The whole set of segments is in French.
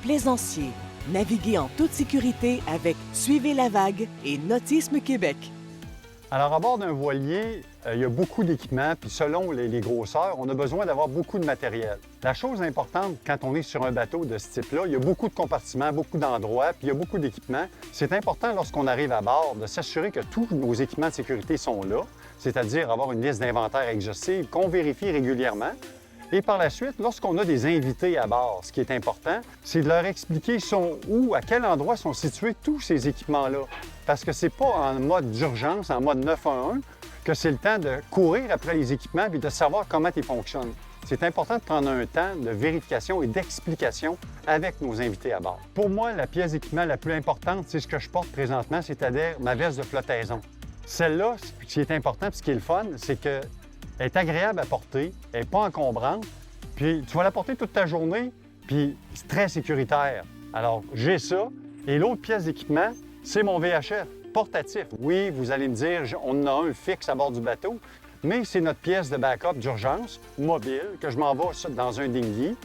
plaisanciers. Naviguez en toute sécurité avec Suivez la vague et Nautisme Québec. Alors, à bord d'un voilier, il y a beaucoup d'équipements, puis selon les grosseurs, on a besoin d'avoir beaucoup de matériel. La chose importante quand on est sur un bateau de ce type-là, il y a beaucoup de compartiments, beaucoup d'endroits, puis il y a beaucoup d'équipements. C'est important lorsqu'on arrive à bord de s'assurer que tous nos équipements de sécurité sont là, c'est-à-dire avoir une liste d'inventaire exhaustive qu'on vérifie régulièrement. Et par la suite, lorsqu'on a des invités à bord, ce qui est important, c'est de leur expliquer sont où, à quel endroit sont situés tous ces équipements-là. Parce que c'est pas en mode d'urgence, en mode 911, que c'est le temps de courir après les équipements et de savoir comment ils fonctionnent. C'est important de prendre un temps de vérification et d'explication avec nos invités à bord. Pour moi, la pièce d'équipement la plus importante, c'est ce que je porte présentement, c'est-à-dire ma veste de flottaison. Celle-là, ce qui est important et ce qui est le fun, c'est que elle est agréable à porter, elle n'est pas encombrante, puis tu vas la porter toute ta journée, puis c'est très sécuritaire. Alors, j'ai ça. Et l'autre pièce d'équipement, c'est mon VHF portatif. Oui, vous allez me dire, on en a un fixe à bord du bateau, mais c'est notre pièce de backup d'urgence, mobile, que je m'envoie dans un dinghy,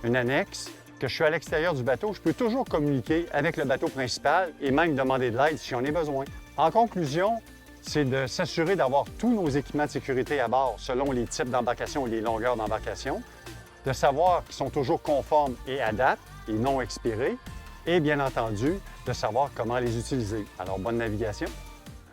une annexe, que je suis à l'extérieur du bateau. Je peux toujours communiquer avec le bateau principal et même demander de l'aide si j'en ai besoin. En conclusion, c'est de s'assurer d'avoir tous nos équipements de sécurité à bord selon les types d'embarcation et les longueurs d'embarcation, de savoir qu'ils sont toujours conformes et adaptés et non expirés, et bien entendu, de savoir comment les utiliser. Alors, bonne navigation!